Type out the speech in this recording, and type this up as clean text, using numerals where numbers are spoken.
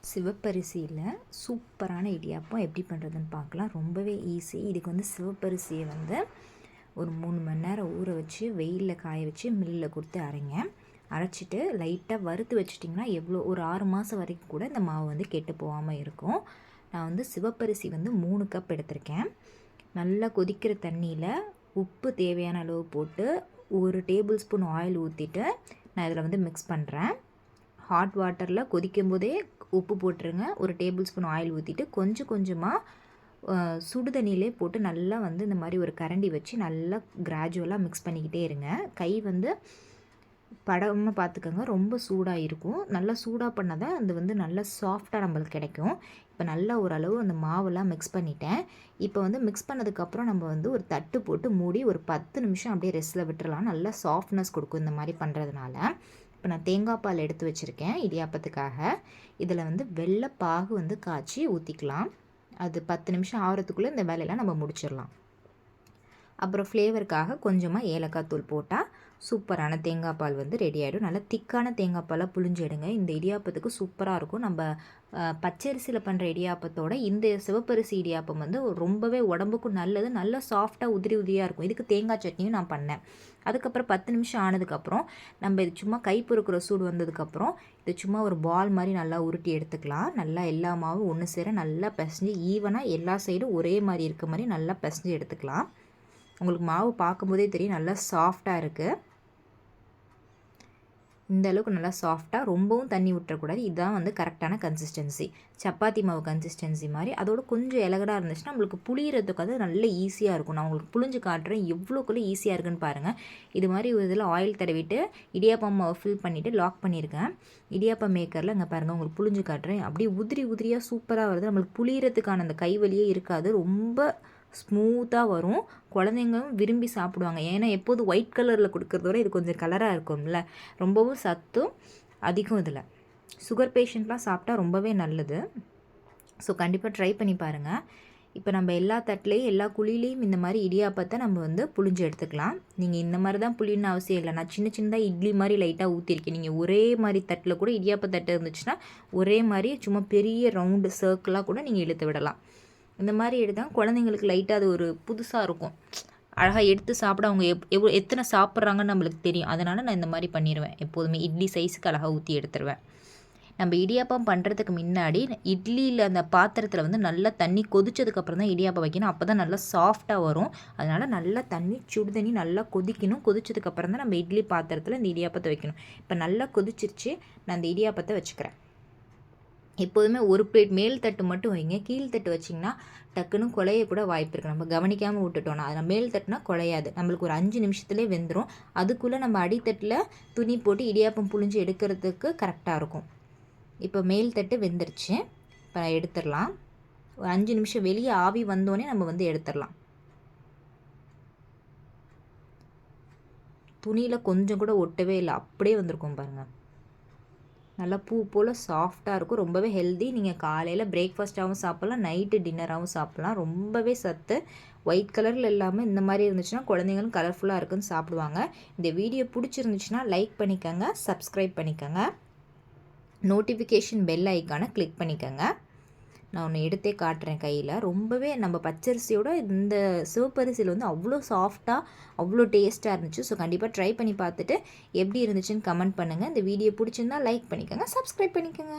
சிவப்பரிசியில் சூப்பரான இடியாப்பம் எப்படி பண்ணுறதுன்னு பார்க்கலாம். ரொம்பவே ஈஸி. இதுக்கு வந்து சிவப்பரிசியை வந்து ஒரு 3 மணி நேரம் ஊற வச்சு வெயிலில் காய வச்சு மில்லில் கொடுத்து அரைங்க. அரைச்சிட்டு லைட்டாக வறுத்து வச்சிட்டிங்கன்னா ஒரு 6 மாதம் வரைக்கும் கூட இந்த மாவு வந்து கெட்டு போகாமல் இருக்கும். நான் வந்து சிவப்பரிசி வந்து 3 கப் எடுத்திருக்கேன். நல்லா கொதிக்கிற தண்ணியில் உப்பு தேவையான அளவு போட்டு 1 டேபிள் ஸ்பூன் ஆயில் ஊற்றிட்டு நான் இதில் வந்து மிக்ஸ் பண்ணுறேன். ஹாட் வாட்டரில் கொதிக்கும் போதே உப்பு போட்டுருங்க. 1 டேபிள் ஸ்பூன் ஆயில் ஊற்றிட்டு கொஞ்சம் கொஞ்சமாக சுடு தண்ணியிலே போட்டு நல்லா வந்து இந்த மாதிரி ஒரு கரண்டி வச்சு நல்லா கிராஜுவலாக மிக்ஸ் பண்ணிக்கிட்டே இருங்க. கை வந்து படாமல் பார்த்துக்கோங்க. ரொம்ப சூடாக இருக்கும். நல்லா சூடாக பண்ணால் தான் அது வந்து நல்லா சாஃப்டாக நம்மளுக்கு கிடைக்கும். இப்போ நல்லா ஓரளவு அந்த மாவெல்லாம் மிக்ஸ் பண்ணிட்டேன். இப்போ வந்து மிக்ஸ் பண்ணதுக்கப்புறம் நம்ம வந்து ஒரு தட்டு போட்டு மூடி ஒரு 10 நிமிஷம் அப்படியே ரெஸ்ட்டில் விட்டுறலாம். நல்லா சாஃப்ட்னஸ் கொடுக்கும் இந்த மாதிரி பண்ணுறதுனால. இப்போ நான் தேங்காய் பால் எடுத்து வச்சுருக்கேன் இடியாப்பத்துக்காக. இதில் வந்து வெள்ளை பாகு வந்து காய்ச்சி ஊற்றிக்கலாம். அது 10 நிமிஷம் ஆகிறதுக்குள்ளே இந்த வேலையெல்லாம் நம்ம முடிச்சிடலாம். அப்புறம் ஃப்ளேவருக்காக கொஞ்சமாக ஏலக்காய் தூள் போட்டால் சூப்பரான தேங்காய் பால் வந்து ரெடி ஆகிடும். நல்லா திக்கான தேங்காய் பாலாக புழிஞ்சு எடுங்க. இந்த இடியாப்பத்துக்கு சூப்பராக இருக்கும். நம்ம பச்சரிசியில் பண்ணுற இடியாப்பத்தோட இந்த சிவப்பரிசி இடியாப்பம் வந்து ரொம்பவே உடம்புக்கும் நல்லது. நல்லா சாஃப்டாக உதிரியாக இருக்கும். இதுக்கு தேங்காய் சட்னியும் நான் பண்ணேன். அதுக்கப்புறம் 10 நிமிஷம் ஆனதுக்கப்புறம் நம்ம இது சும்மா கை பொறுக்கிற சூடு வந்ததுக்கப்புறம் இது சும்மா ஒரு பால் மாதிரி நல்லா உருட்டி எடுத்துக்கலாம். நல்லா எல்லா மாவும் ஒன்று சேர நல்லா பிசைஞ்சு ஈவனாக எல்லா சைடும் ஒரே மாதிரி இருக்க மாதிரி நல்லா பிசைஞ்சு எடுத்துக்கலாம். உங்களுக்கு மாவு பார்க்கும்போதே தெரியும் நல்லா சாஃப்டாக இருக்குது. இந்த அளவுக்கு நல்லா சாஃப்டாக, ரொம்பவும் தண்ணி விட்டுறக்கூடாது. இதுதான் வந்து கரெக்டான கன்சிஸ்டன்சி. சப்பாத்தி மாவு கன்சிஸ்டன்சி மாதிரி. அதோட கொஞ்சம் இலகடாக இருந்துச்சுன்னா நம்மளுக்கு புளியறதுக்கு அது நல்ல ஈஸியாக இருக்கும். நான் உங்களுக்கு புளிஞ்சு காட்டுறேன் எவ்வளோக்குள்ளே ஈஸியாக இருக்குன்னு பாருங்கள். இது மாதிரி ஒரு இதில் ஆயில் தடவிட்டு இடியாப்பம் மாவு ஃபில் பண்ணிவிட்டு லாக் பண்ணியிருக்கேன். இடியாப்பம் மேக்கரில் இங்கே பாருங்கள், உங்களுக்கு புளிஞ்சு காட்டுறேன். அப்படியே உதிரியாக சூப்பராக வருது. நம்மளுக்கு புளியறதுக்கான அந்த கைவலியே இருக்காது. ரொம்ப ஸ்மூத்தாக வரும். குழந்தைங்களும் விரும்பி சாப்பிடுவாங்க. ஏன்னா எப்போது ஒயிட் கலரில் கொடுக்குறதோட இது கொஞ்சம் கலராக இருக்கும்ல. ரொம்பவும் சத்தும் அதிகம் இதில். சுகர் பேஷண்ட்லாம் சாப்பிட்டா ரொம்பவே நல்லது. ஸோ கண்டிப்பாக ட்ரை பண்ணி பாருங்கள். இப்போ நம்ம எல்லா தட்டுலேயும் எல்லா குழிலையும் இந்த மாதிரி இடியாப்பத்தை நம்ம வந்து புழிஞ்சு எடுத்துக்கலாம். நீங்கள் இந்த மாதிரி தான் புளின்னு அவசியம் இல்லை. நான் சின்னதாக இட்லி மாதிரி லைட்டாக ஊற்றிருக்கேன். நீங்கள் ஒரே மாதிரி தட்டில் கூட இடியாப்ப தட்டு இருந்துச்சுன்னா ஒரே மாதிரி சும்மா பெரிய ரவுண்டு சர்க்கிளாக கூட நீங்கள் இழுத்து விடலாம். இந்த மாதிரி எடுத்தால் குழந்தைங்களுக்கு லைட்டாக அது ஒரு புதுசாக இருக்கும். அழகாக எடுத்து சாப்பிட அவங்க எத்தனை சாப்பிட்றாங்கன்னு நம்மளுக்கு தெரியும். அதனால் நான் இந்த மாதிரி பண்ணிடுவேன். எப்போதுமே இட்லி சைஸுக்கு அழகாக ஊற்றி எடுத்துருவேன். நம்ம இடியாப்பம் பண்ணுறதுக்கு முன்னாடி இட்லியில் அந்த பாத்திரத்தில் வந்து நல்லா தண்ணி கொதிச்சதுக்கப்புறம் தான் இடியாப்பம் வைக்கணும். அப்போ தான் நல்லா சாஃப்டாக வரும். அதனால் நல்லா சுடு தண்ணி நல்லா கொதிக்கணும். கொதிச்சதுக்கப்புறம் தான் நம்ம இட்லி பாத்திரத்தில் இந்த இடியாப்பத்தை வைக்கணும். இப்போ நல்லா கொதிச்சிருச்சு. நான் அந்த இடியாப்பத்தை வச்சுக்கிறேன். எப்போதுமே ஒரு பிளேட் மேல் தட்டு மட்டும் வைங்க. கீழ் தட்டு வச்சிங்கன்னா டக்குன்னு குழைய கூட வாய்ப்பு இருக்குது. நம்ம கவனிக்காமல் விட்டுட்டோன்னா அதில் மேல் தட்டுனா குழையாது. நம்மளுக்கு ஒரு 5 நிமிஷத்துலேயே வெந்துடும். அதுக்குள்ளே நம்ம அடித்தட்டில் துணி போட்டு இடியாப்பம் புழிஞ்சு எடுக்கிறதுக்கு கரெக்டாக இருக்கும். இப்போ மேல் தட்டு வெந்துருச்சு. இப்போ எடுத்துடலாம். ஒரு 5 நிமிஷம் வெளியே ஆவி வந்தோடனே நம்ம வந்து எடுத்துடலாம். துணியில் கொஞ்சம் கூட ஒட்டவே இல்லை, அப்படியே வந்திருக்கும் பாருங்கள். நல்லா பூ போல் சாஃப்டாக இருக்கும். ரொம்பவே ஹெல்தி. நீங்கள் காலையில் பிரேக்ஃபாஸ்ட்டாகவும் சாப்பிட்லாம், நைட்டு டின்னராகவும் சாப்பிட்லாம். ரொம்பவே சத்து. ஒயிட் கலரில் இல்லாமல் இந்த மாதிரி இருந்துச்சுன்னா குழந்தைங்களும் கலர்ஃபுல்லாக இருக்குன்னு சாப்பிடுவாங்க. இந்த வீடியோ பிடிச்சிருந்துச்சுன்னா லைக் பண்ணிக்கோங்க, சப்ஸ்கிரைப் பண்ணிக்கோங்க, நோட்டிஃபிகேஷன் பெல் ஐக்கானை கிளிக் பண்ணிக்கோங்க. நான் ஒன்று எடுத்தே காட்டுறேன் கையில். ரொம்பவே நம்ம பச்சரிசியோட இந்த சிவப்பரிசியில் வந்து அவ்வளோ சாஃப்டாக அவ்வளோ டேஸ்ட்டாக இருந்துச்சு. ஸோ கண்டிப்பாக ட்ரை பண்ணி பார்த்துட்டு எப்படி இருந்துச்சுன்னு கமெண்ட் பண்ணுங்கள். இந்த வீடியோ பிடிச்சிருந்தா லைக் பண்ணிக்கோங்க, சப்ஸ்கிரைப் பண்ணிக்கோங்க.